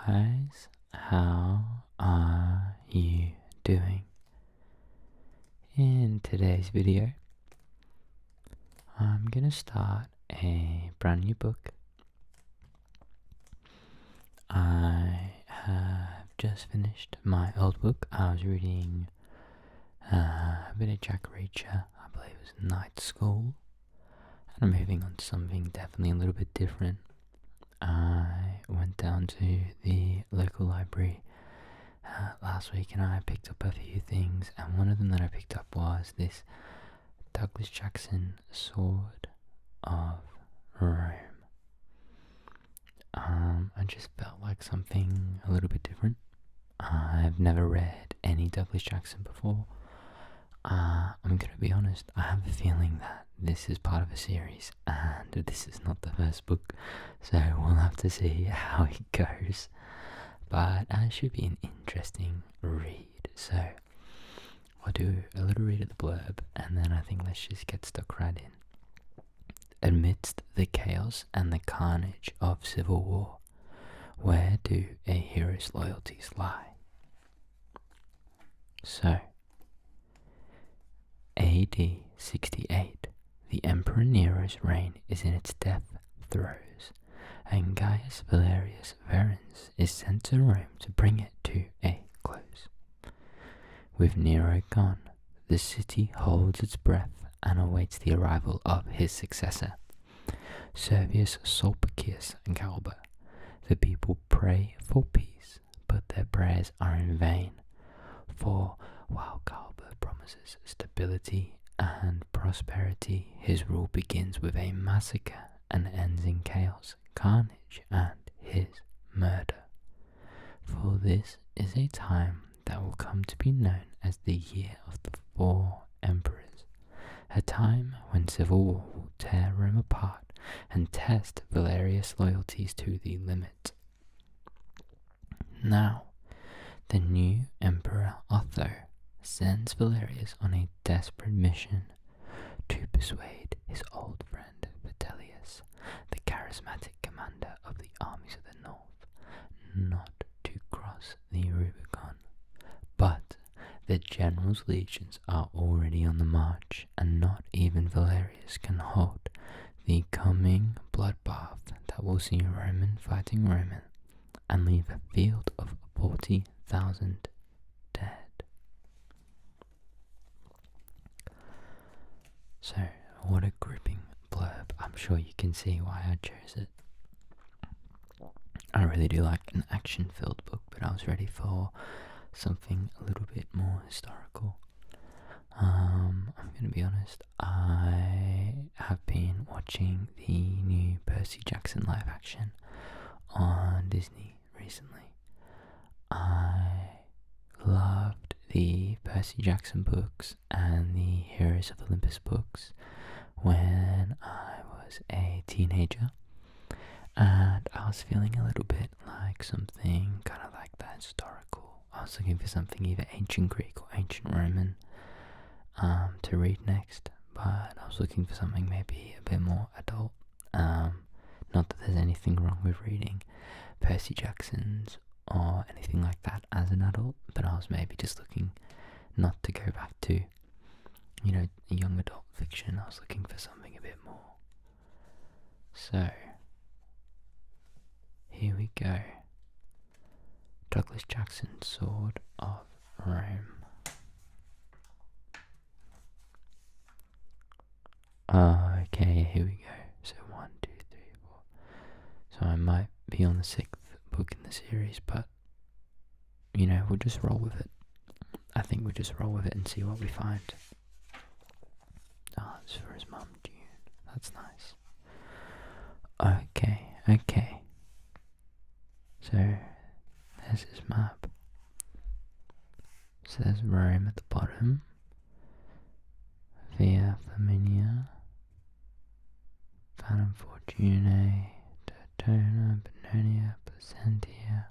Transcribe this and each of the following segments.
guys, how are you doing? In today's video, I'm gonna start a brand new book. I have just finished my old book. I was reading a bit of Jack Reacher, I believe it was Night School, and I'm moving on to something definitely a little bit different. I went down to the local library last week and I picked up a few things, and one of them that I picked up was this Douglas Jackson Sword of Rome. I just felt like something a little bit different. I've never read any Douglas Jackson before. I'm gonna be honest, I have a feeling that this is part of a series and this is not the first book, so we'll have to see how it goes. But it should be an interesting read, so I'll do a little read of the blurb and then I think let's just get stuck right in. Amidst the chaos and the carnage of civil war, where do a hero's loyalties lie? So, AD 68, the Emperor Nero's reign is in its death throes, and Gaius Valerius Verens is sent to Rome to bring it to a close. With Nero gone, the city holds its breath and awaits the arrival of his successor, Servius Sulpicius Galba. The people pray for peace, but their prayers are in vain, for while Galba promises stability and prosperity, his rule begins with a massacre and ends in chaos, carnage, and his murder. For this is a time that will come to be known as the Year of the Four Emperors, a time when civil war will tear Rome apart and test Valerius' loyalties to the limit. Now, the new Emperor Otho sends Valerius on a desperate mission to persuade his old friend Vitellius, the charismatic commander of the armies of the north, not to cross the Rubicon. But the general's legions are already on the march, and not even Valerius can halt the coming bloodbath that will see Roman fighting Roman and leave a field of 40,000 dead. So, what a gripping blurb. I'm sure you can see why I chose it. I really do like an action-filled book, but I was ready for something a little bit more historical. I'm going to be honest, I have been watching the new Percy Jackson live action on Disney recently. I loved the Percy Jackson books and the Heroes of Olympus books when I was a teenager, and I was feeling a little bit like something kind of like that historical. I was looking for something either ancient Greek or ancient Roman to read next, but I was looking for something maybe a bit more adult. Not that there's anything wrong with reading Percy Jackson's or anything like that as an adult, but I was maybe just looking not to go back to, young adult fiction. I was looking for something a bit more. So, here we go. Douglas Jackson's Sword of Rome. Okay, here we go. So 1, 2, 3, 4. So I might be on the 6th book in the series, but we'll just roll with it. I think we'll just roll with it and see what we find. Oh, it's for his mum, June. That's nice. Okay. So there's his map. So there's Rome at the bottom. Via Flaminia, Fanum Fortunae, Daytona, Pannonia, Placentia.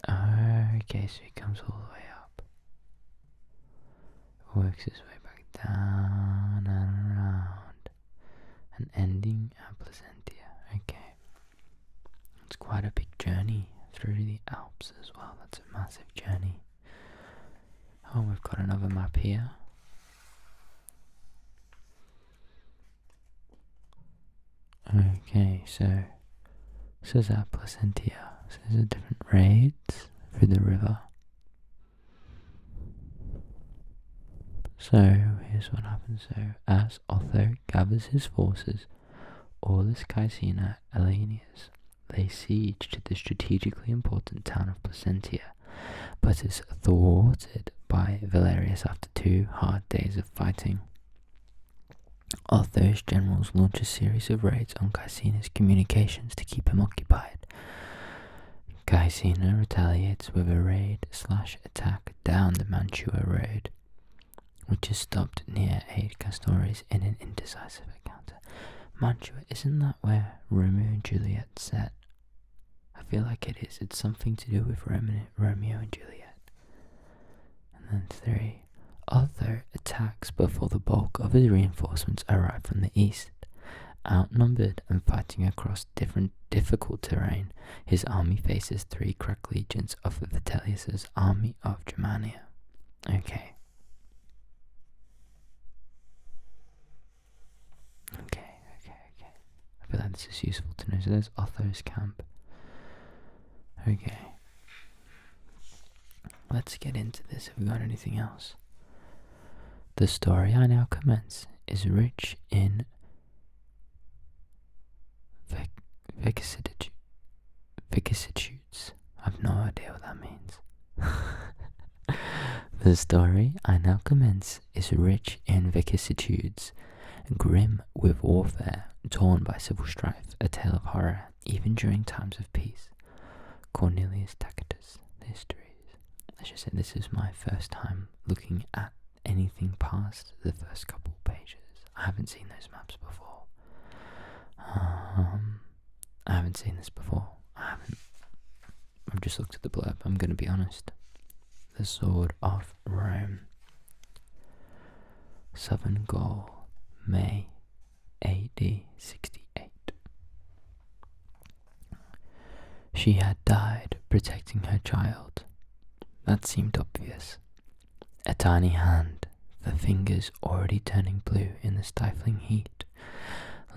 Okay, so he comes all the way up. Works his way back down and around. And ending at Placentia. Okay. It's quite a big journey through the Alps as well. That's a massive journey. Oh, we've got another map here. Okay, so this is our Placentia. So there's different raids through the river. So here's what happens. So as Otho gathers his forces, Aulus Caecina Elenius lays siege to the strategically important town of Placentia, but is thwarted by Valerius after 2 hard days of fighting. Otho's generals launch a series of raids on Caecina's communications to keep him occupied. Caecina retaliates with a raid/attack down the Mantua Road, which is stopped near Aid Castores in an indecisive encounter. Mantua, isn't that where Romeo and Juliet set? I feel like it is. It's something to do with Romeo and Juliet. And then 3. Otho attacks before the bulk of his reinforcements arrive from the east. Outnumbered and fighting across difficult terrain, his army faces 3 crack legions of Vitellius's army of Germania. Okay. I feel like this is useful to know. So there's Otho's camp. Okay. Let's get into this. Have we got anything else? The story I now commence is rich in vicissitudes. I've no idea what that means. The story I now commence is rich in vicissitudes, grim with warfare, torn by civil strife, a tale of horror, even during times of peace. Cornelius Tacitus, The Histories. I should say this is my first time looking at anything past the first couple pages. I haven't seen those maps before. I haven't seen this before. I've just looked at the blurb, I'm going to be honest. The Sword of Rome. Southern Gaul, May AD 68. She had died protecting her child. That seemed obvious. A tiny hand, the fingers already turning blue in the stifling heat,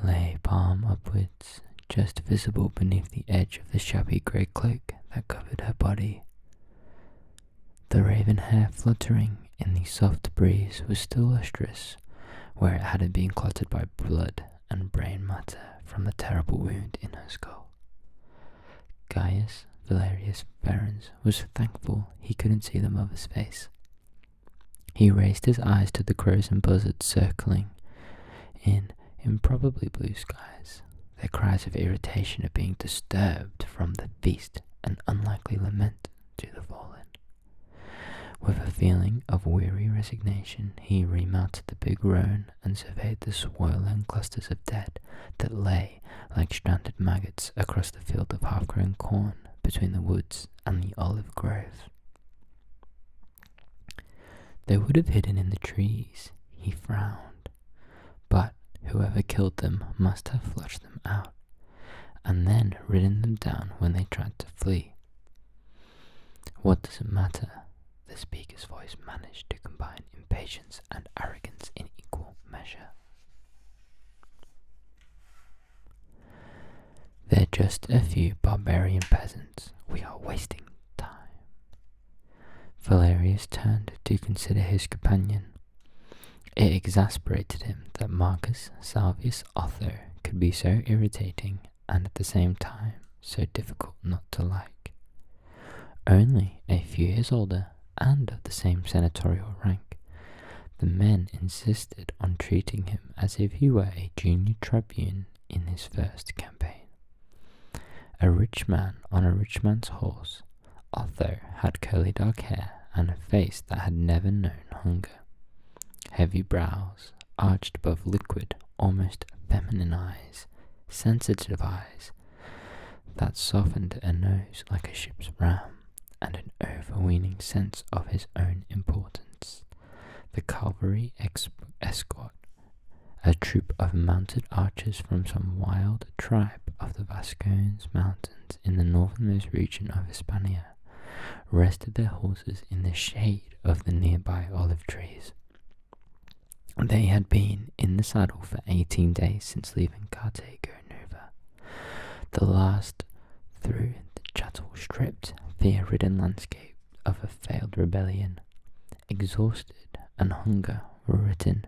lay palm upwards, just visible beneath the edge of the shabby grey cloak that covered her body. The raven hair fluttering in the soft breeze was still lustrous, where it hadn't been clotted by blood and brain matter from the terrible wound in her skull. Gaius Valerius Verens was thankful he couldn't see the mother's face. He raised his eyes to the crows and buzzards circling in improbably blue skies, their cries of irritation at being disturbed from the feast, an unlikely lament to the fallen. With a feeling of weary resignation, he remounted the big roan and surveyed the swirling clusters of dead that lay like stranded maggots across the field of half-grown corn between the woods and the olive grove. They would have hidden in the trees, he frowned, but whoever killed them must have flushed them out, and then ridden them down when they tried to flee. What does it matter? The speaker's voice managed to combine impatience and arrogance in equal measure. They're just a few barbarian peasants. We are wasting time. Valerius turned to consider his companion. It exasperated him that Marcus Salvius Otho could be so irritating and at the same time so difficult not to like. Only a few years older and of the same senatorial rank, the men insisted on treating him as if he were a junior tribune in his first campaign. A rich man on a rich man's horse, Otho had curly dark hair and a face that had never known hunger. Heavy brows, arched above liquid, almost feminine eyes, sensitive eyes that softened a nose like a ship's ram, and an overweening sense of his own importance. The cavalry escort, a troop of mounted archers from some wild tribe of the Vascones mountains in the northernmost region of Hispania rested their horses in the shade of the nearby olive trees. They had been in the saddle for 18 days since leaving Cartago Nova, the last through the chattel-stripped, fear-ridden landscape of a failed rebellion. Exhaustion and hunger were written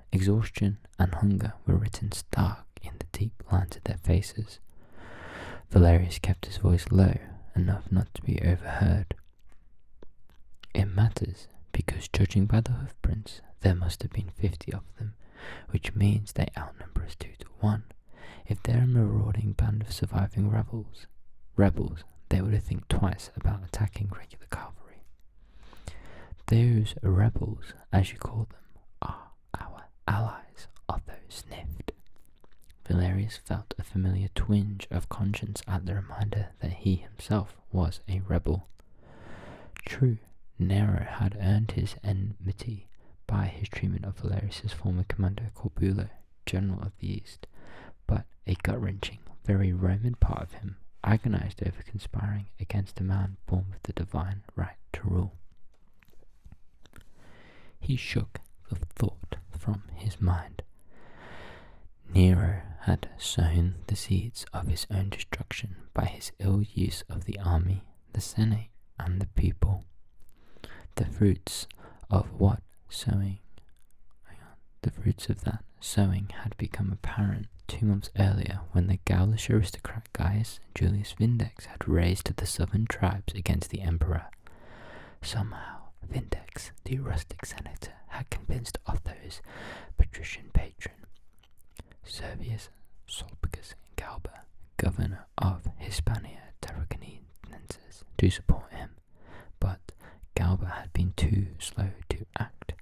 stark in the deep lines of their faces. Valerius kept his voice low enough not to be overheard. It matters because, judging by the hoofprints, there must have been 50 of them, which means they outnumber us 2 to 1. If they're a marauding band of surviving rebels, they would think twice about attacking regular cavalry. Those rebels, as you call them, are our allies, Otho sniffed. Valerius felt a familiar twinge of conscience at the reminder that he himself was a rebel. True, Nero had earned his enmity by his treatment of Valerius's former commander Corbulo, general of the East, but a gut-wrenching, very Roman part of him agonized over conspiring against a man born with the divine right to rule. He shook the thought from his mind. Nero had sown the seeds of his own destruction by his ill use of the army, the Senate, and the people. The fruits of that sowing had become apparent 2 months earlier when the Gaulish aristocrat Gaius Julius Vindex had raised the southern tribes against the emperor. Somehow, Vindex, the rustic senator, had convinced Otho's patrician patron, Servius Sulpicius Galba, governor of Hispania Tarraconensis, to support him, but Galba had been too slow to act,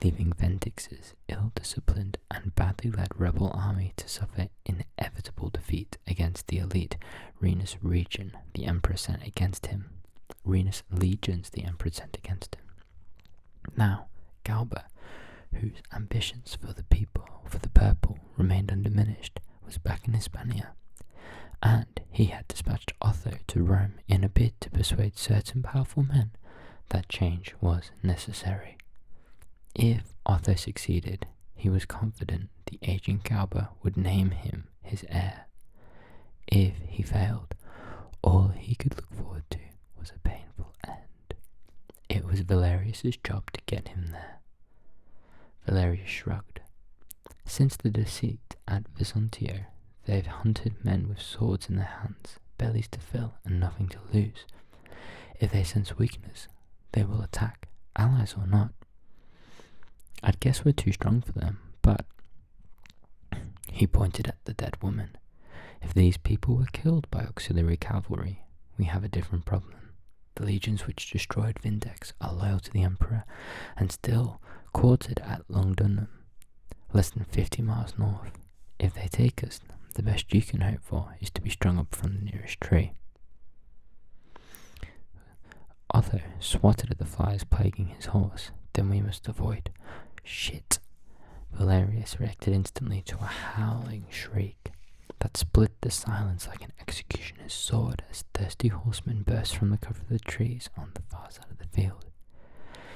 leaving Vindex's ill-disciplined and badly led rebel army to suffer inevitable defeat against the elite Rhenus Legions the emperor sent against him. Now, Galba, whose ambitions for the purple, remained undiminished, was back in Hispania, and he had dispatched Otho to Rome in a bid to persuade certain powerful men that change was necessary. If Otho succeeded, he was confident the aging Galba would name him his heir. If he failed, all he could look forward to was a painful end. It was Valerius's job to get him there. Valerius shrugged. Since the deceit at Vesontio, they've hunted men with swords in their hands, bellies to fill, and nothing to lose. If they sense weakness, they will attack, allies or not. I'd guess we're too strong for them, but he pointed at the dead woman. If these people were killed by auxiliary cavalry, we have a different problem. The legions which destroyed Vindex are loyal to the emperor and still quartered at Lugdunum, less than 50 miles north. If they take us, the best you can hope for is to be strung up from the nearest tree. Otho swatted at the flies plaguing his horse. Then we must avoid. Shit! Valerius reacted instantly to a howling shriek that split the silence like an executioner's sword as thirsty horsemen burst from the cover of the trees on the far side of the field.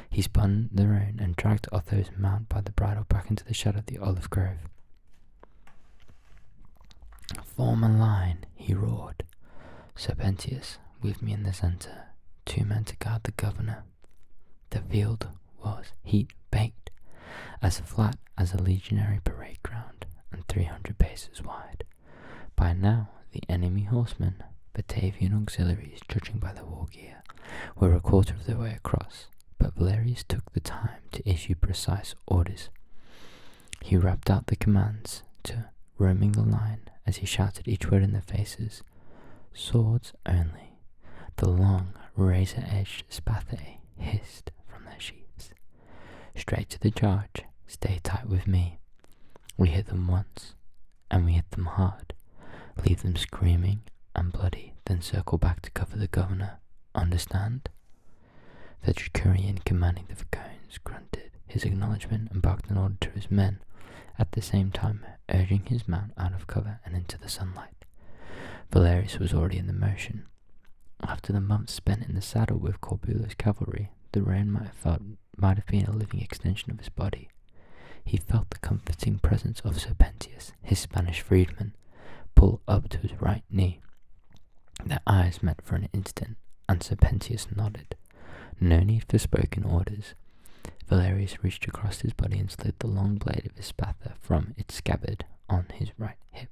He spun the roan and dragged Otho's mount by the bridle back into the shadow of the olive grove. Form a line, he roared. Serpentius, with me in the centre, 2 men to guard the governor. The field was heat-baked, as flat as a legionary parade ground, and 300 paces wide. By now, the enemy horsemen, Batavian auxiliaries, judging by their war gear, were a quarter of their way across, but Valerius took the time to issue precise orders. He rapped out the commands to roaming the line as he shouted each word in their faces. Swords only. The long, razor-edged spathae hissed from their sheaths. Straight to the charge. Stay tight with me. We hit them once, and we hit them hard. Leave them screaming and bloody, then circle back to cover the governor. Understand? The Tricurian commanding the Vascones grunted his acknowledgement and barked an order to his men, at the same time urging his mount out of cover and into the sunlight. Valerius was already in the motion. After the months spent in the saddle with Corbulo's cavalry, the rein might have been a living extension of his body. He felt the comforting presence of Serpentius, his Spanish freedman, pull up to his right knee. Their eyes met for an instant, and Serpentius nodded. No need for spoken orders. Valerius reached across his body and slid the long blade of his spatha from its scabbard on his right hip.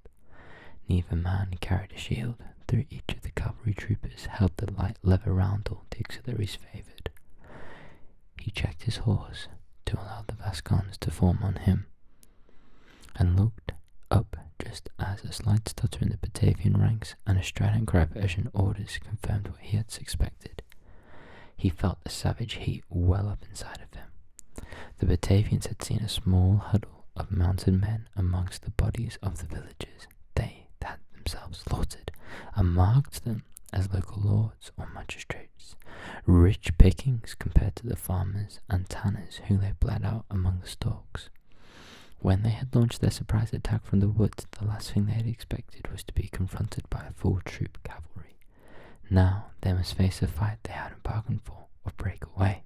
Neither man carried a shield. Through each of the cavalry troopers held the light leather roundel the auxiliaries favoured. He checked his horse to allow the Vascons to form on him, and looked up just as a slight stutter in the Batavian ranks and a strident cry of urgent orders confirmed what he had suspected. He felt the savage heat well up inside of him. The Batavians had seen a small huddle of mounted men amongst the bodies of the villagers they had themselves slaughtered, and marked them as local lords or magistrates, rich pickings compared to the farmers and tanners who lay bled out among the stalks. When they had launched their surprise attack from the woods, the last thing they had expected was to be confronted by a full troop cavalry. Now they must face a fight they hadn't bargained for, or break away,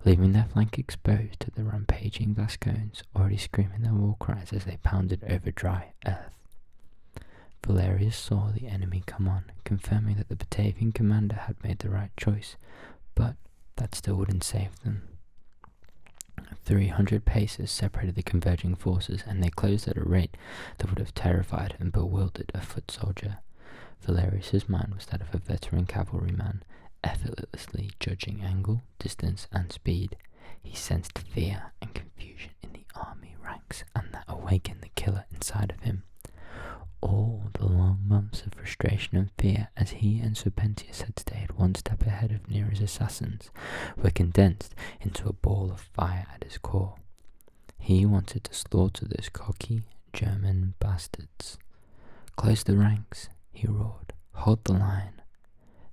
leaving their flank exposed to the rampaging Vascones already screaming their war cries as they pounded over dry earth. Valerius saw the enemy come on, confirming that the Batavian commander had made the right choice, but that still wouldn't save them. 300 paces separated the converging forces, and they closed at a rate that would have terrified and bewildered a foot soldier. Valerius's mind was that of a veteran cavalryman, effortlessly judging angle, distance, and speed. He sensed fear and confusion in the army ranks, and that awakened the killer inside of him. All the long months of frustration and fear, as he and Serpentius had stayed one step ahead of Nero's assassins, were condensed into a ball of fire at his core. He wanted to slaughter those cocky German bastards. "Close the ranks," he roared. "Hold the line."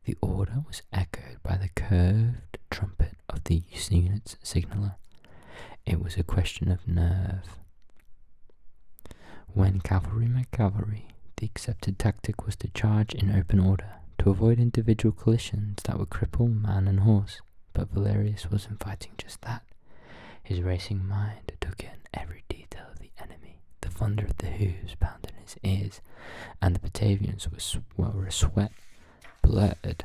The order was echoed by the curved trumpet of the unit's signaller. It was a question of nerve. When cavalry met cavalry, the accepted tactic was to charge in open order, to avoid individual collisions that would cripple man and horse. But Valerius wasn't fighting just that. His racing mind took in every detail of the enemy. The thunder of the hooves pounded in his ears, and the Batavians were a sweat blurred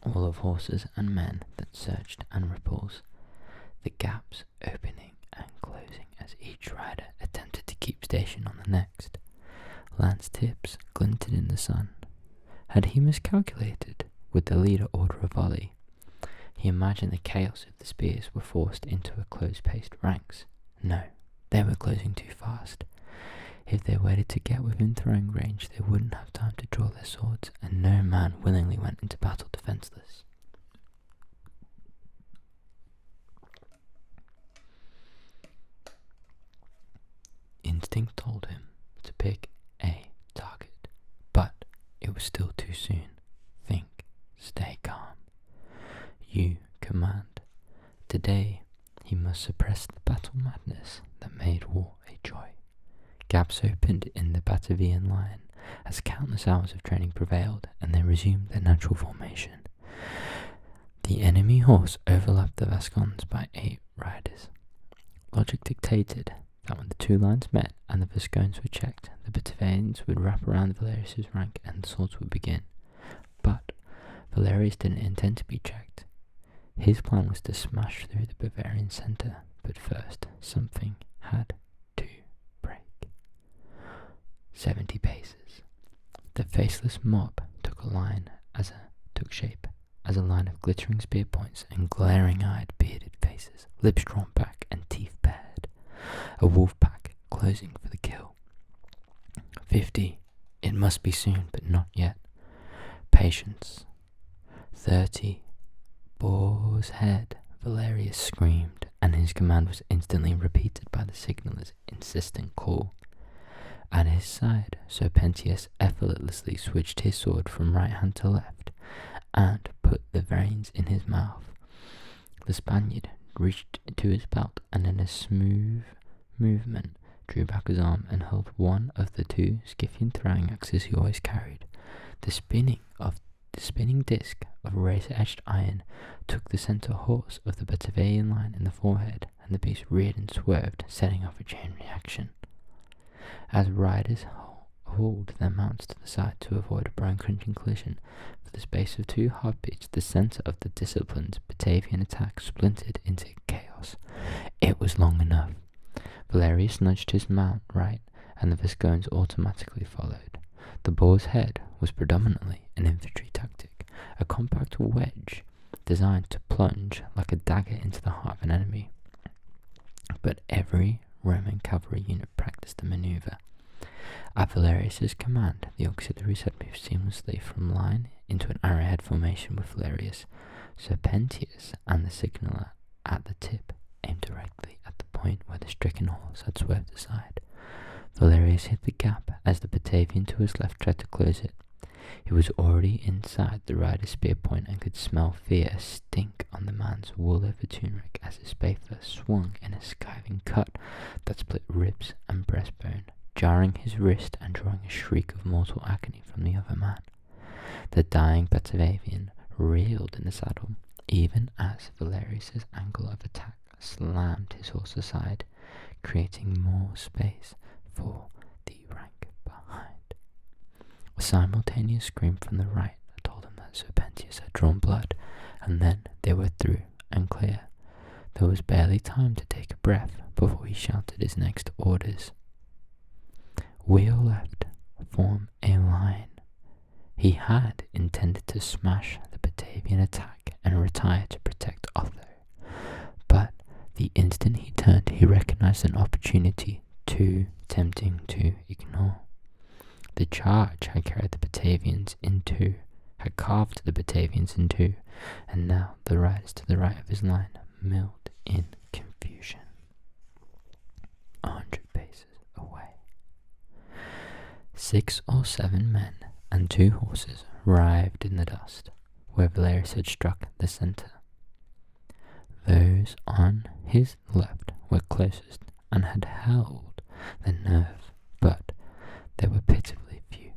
all of horses and men that surged and ripples, the gaps opening and closing as each rider attempted to keep station on the next. Lance tips glinted in the sun. Had he miscalculated? Would the leader order a volley? He imagined the chaos if the spears were forced into a close-paced ranks. No, they were closing too fast. If they waited to get within throwing range, they wouldn't have time to draw their swords, and no man willingly went into battle defenseless. Instinct told him to pick a target, but it was still too soon. Think, stay calm. You command. Today he must suppress the battle madness that made war a joy. Gaps opened in the Batavian line as countless hours of training prevailed, and they resumed their natural formation. The enemy horse overlapped the Vascons by 8 riders. Logic dictated that when the two lines met and the Vascones were checked, the Batavians would wrap around Valerius's rank and the swords would begin. But Valerius didn't intend to be checked. His plan was to smash through the Bavarian centre, but first something had to break. 70 paces. The faceless mob took shape as a line of glittering spear points and glaring-eyed, bearded faces, lips drawn back and teeth bared. A wolf pack closing for the kill. 50. It must be soon, but not yet. Patience. 30. Boar's head. Valerius screamed, and his command was instantly repeated by the signaler's insistent call. At his side, Serpentius effortlessly switched his sword from right hand to left, and put the reins in his mouth. The Spaniard reached to his belt, and in a smooth movement drew back his arm and held one of the two Scythian throwing axes he always carried. The spinning disc of razor-edged iron took the centre horse of the Batavian line in the forehead, and the beast reared and swerved, setting off a chain reaction. As riders hauled their mounts to the side to avoid a bone-crunching collision, for the space of 2 heartbeats, the centre of the disciplined Batavian attack splintered into chaos. It was long enough. Valerius nudged his mount right, and the Viscones automatically followed. The boar's head was predominantly an infantry tactic, a compact wedge designed to plunge like a dagger into the heart of an enemy. But every Roman cavalry unit practiced the manoeuvre. At Valerius's command, the auxiliaries had moved seamlessly from line into an arrowhead formation with Valerius, Serpentius, and the signaller at the tip, aimed directly at the point where the stricken horse had swerved aside. Valerius hit the gap as the Batavian to his left tried to close it. He was already inside the rider's spear point and could smell fear stink on the man's wool-over tunic as his spafer swung in a skiving cut that split ribs and breastbone, jarring his wrist and drawing a shriek of mortal agony from the other man. The dying Batavian reeled in the saddle, even as Valerius's angle of attack slammed his horse aside, creating more space for the rank behind. A simultaneous scream from the right told him that Serpentius had drawn blood, and then they were through and clear. There was barely time to take a breath before he shouted his next orders. Wheel left, form a line. He had intended to smash the Batavian attack and retire to protect Otho, but the instant he turned, he recognized an opportunity too tempting to ignore. The charge had carved the Batavians in two, and now the riders to the right of his line milled in confusion. 100 paces away, 6 or 7 men and 2 horses writhed in the dust where Valerius had struck the centre. Those on his left were closest and had held the nerve, but there were pitifully few,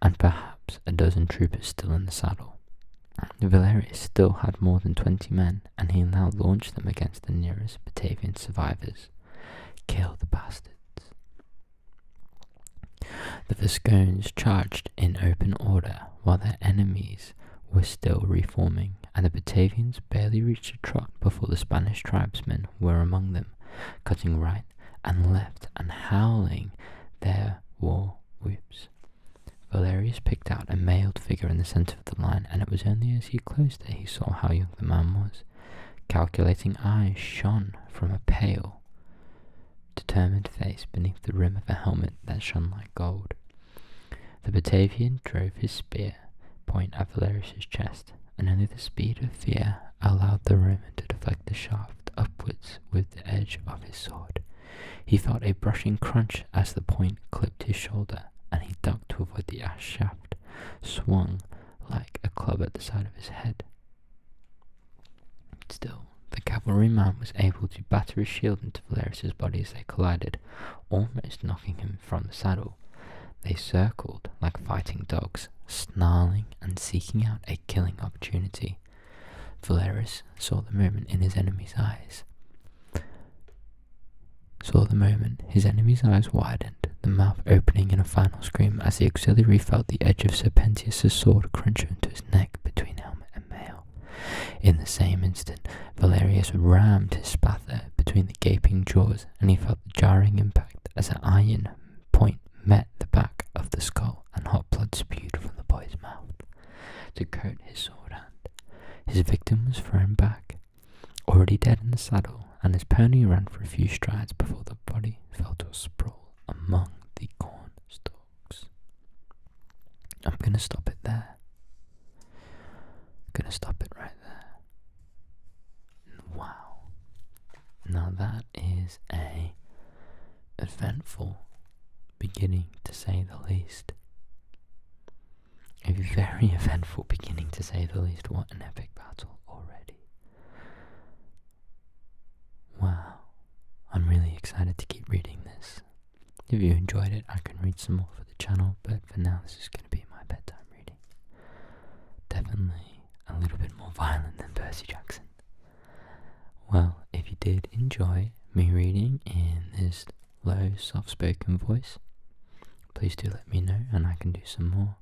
and perhaps a dozen troopers still in the saddle. Valerius still had more than 20 men, and he now launched them against the nearest Batavian survivors. Kill the bastards. The Viscones charged in open order while their enemies were still reforming, and the Batavians barely reached a trot before the Spanish tribesmen were among them, cutting right and left and howling their war whoops. Valerius picked out a mailed figure in the centre of the line, and it was only as he closed it he saw how young the man was. Calculating eyes shone from a pale, determined face beneath the rim of a helmet that shone like gold. The Batavian drove his spear point at Valerius's chest, and only the speed of fear allowed the Roman to deflect the shaft upwards with the edge of his sword. He felt a brushing crunch as the point clipped his shoulder, and he ducked to avoid the ash shaft, swung like a club at the side of his head. Still, the cavalryman was able to batter his shield into Valerius's body as they collided, almost knocking him from the saddle. They circled like fighting dogs, snarling and seeking out a killing opportunity. Valerius saw the moment his enemy's eyes widened, the mouth opening in a final scream as the auxiliary felt the edge of Serpentius' sword crunch into his neck between helmet and mail. In the same instant, Valerius rammed his spather between the gaping jaws, and he felt the jarring impact as an iron point met the back of the skull, and hot blood spewed from the boy's mouth to coat his sword hand. His victim was thrown back, already dead in the saddle, and his pony ran for a few strides before the body fell to a sprawl among the corn stalks. I'm going to stop it there. I'm going to stop it right there. Wow. Now that is a eventful beginning, to say the least. A very eventful beginning, to say the least. What an epic battle already. Wow. I'm really excited to keep reading this. If you enjoyed it, I can read some more for the channel, but for now this is going to be my bedtime reading. Definitely a little bit more violent than Percy Jackson. Well, if you did enjoy me reading in this low, soft-spoken voice, please do let me know and I can do some more.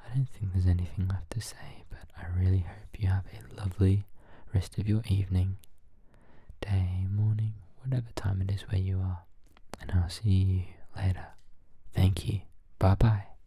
I don't think there's anything left to say, but I really hope you have a lovely rest of your evening, day, morning, whatever time it is where you are. And I'll see you later. Thank you. Bye bye.